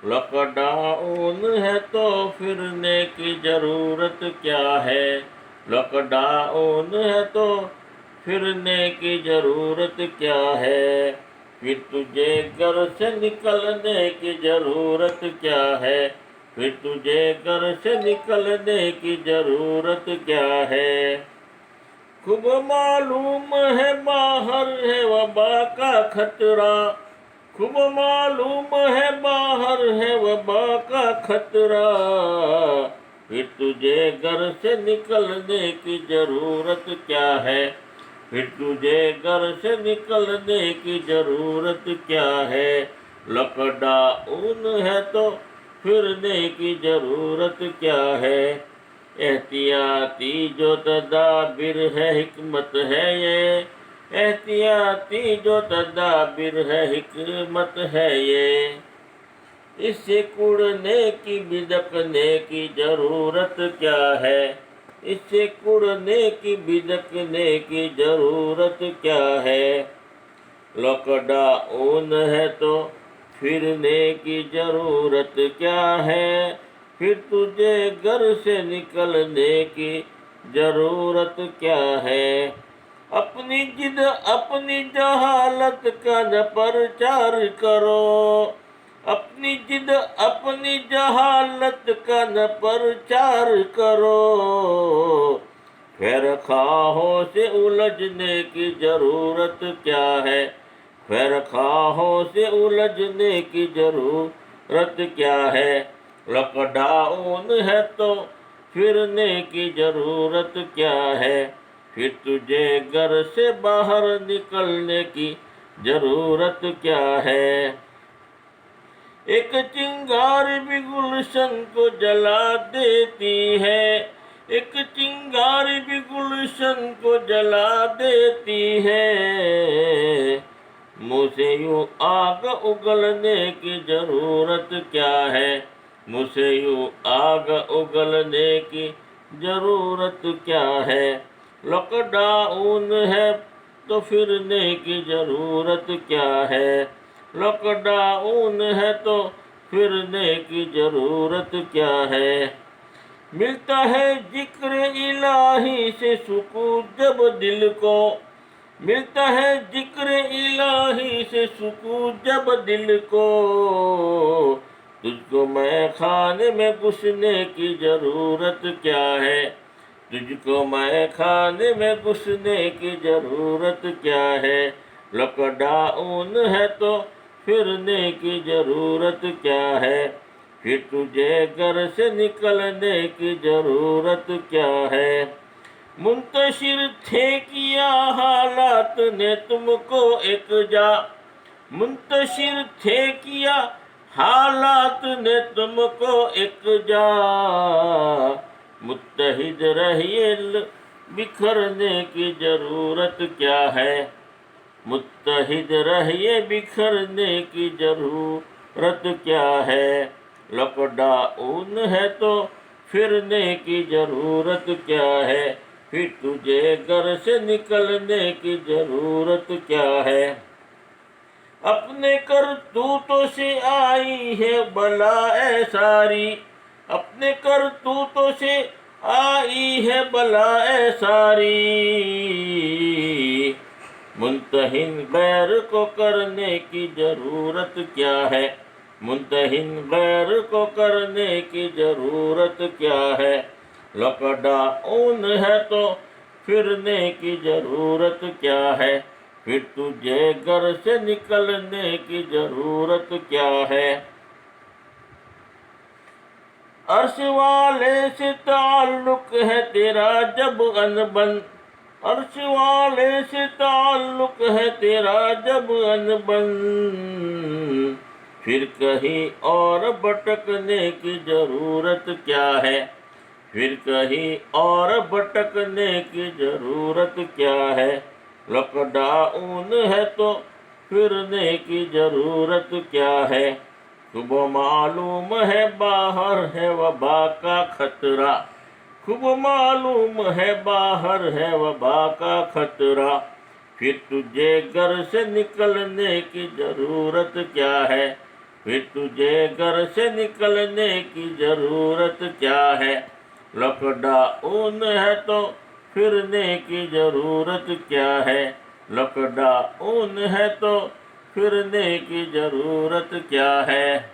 Lockdown है तो फिरने की जरूरत क्या है। लॉकडाउन है तो फिरने की जरूरत क्या है। फिर तुझे घर से निकलने की जरूरत क्या है। फिर तुझे घर से निकलने की जरूरत क्या है। खूब मालूम है बाहर है वबा का खतरा। खूब मालूम है बाहर है वबा का खतरा। फिर तुझे घर से निकलने की जरूरत क्या है। फिर तुझे घर से निकलने की जरूरत क्या है। लॉकडाउन है तो फिरने की जरूरत क्या है। एहतियाती जो तदाबिर है हिकमत है ये। एहतियाती जो तदाबिर है हिकमत है ये। इससे कुड़ने की बिदकने की जरूरत क्या है। इससे कुड़ने की बिदकने की जरूरत क्या है। लॉकडाउन है तो फिरने की जरूरत क्या है। फिर तुझे घर से निकलने की जरूरत क्या है। अपनी जिद अपनी जहालत का न प्रचार करो। अपनी जिद अपनी जहालत का न प्रचार करो। खैर खाहों से उलझने की जरूरत क्या है। खैर खाहों से उलझने की जरूरत क्या है। लॉकडाउन है तो फिरने की जरूरत क्या है। फिर तुझे घर से बाहर निकलने की जरूरत क्या है। एक चिंगार भी गुलशन को जला देती है। एक चिंगार भी गुलशन को जला देती है। मुँह से यूं आग उगलने की जरूरत क्या है। मुँह से यूं आग उगलने की जरूरत क्या है। लॉकडाउन है तो फिरने की जरूरत क्या है। लॉकडाउन है तो फिरने की जरूरत क्या है। मिलता है जिक्र इलाही से सुकून जब दिल को। मिलता है जिक्र इलाही से सुकून जब दिल को। तुझको मैं खाने में घुसने की जरूरत क्या है। तुझको मैं खाने में घुसने की जरूरत क्या है। लॉकडाउन है तो फिरने की जरूरत क्या है। फिर तुझे घर से निकलने की जरूरत क्या है। मुंतशिर थे किया हालात ने तुमको एक जा। मुंतशिर थे किया हालात ने तुमको एक जा। मुत्तहिद रहिए बिखरने की जरूरत क्या है। मुत्तहिद रहिए बिखरने की जरूरत क्या है। लॉकडाउन है तो फिरने की जरूरत क्या है। फिर तुझे घर से निकलने की जरूरत क्या है। अपने करतूतों से आई है बला ए सारी। अपने करतूतों से आई है बला ए सारी। मुंतहिन गैर को करने की जरूरत क्या है। मुंतहिन गैर को करने की जरूरत क्या है। लॉकडाउन है तो फिरने की जरूरत क्या है। फिर तुझे घर से निकलने की जरूरत क्या है। अर्श वाले से ताल्लुक है तेरा जब अनबन। अर्श वाले से ताल्लुक है तेरा जब अनबन। फिर कहीं और भटकने की जरूरत क्या है। फिर कहीं और भटकने की जरूरत क्या है। लॉकडाउन है तो फिरने की जरूरत क्या है। सुबह मालूम है बाहर है वबा का खतरा। खूब मालूम है बाहर है वबा का खतरा। फिर तुझे घर से निकलने की जरूरत क्या है। फिर तुझे घर से निकलने की जरूरत क्या है। लॉकडाउन है तो फिरने की जरूरत क्या है। लॉकडाउन है तो फिरने की जरूरत क्या है।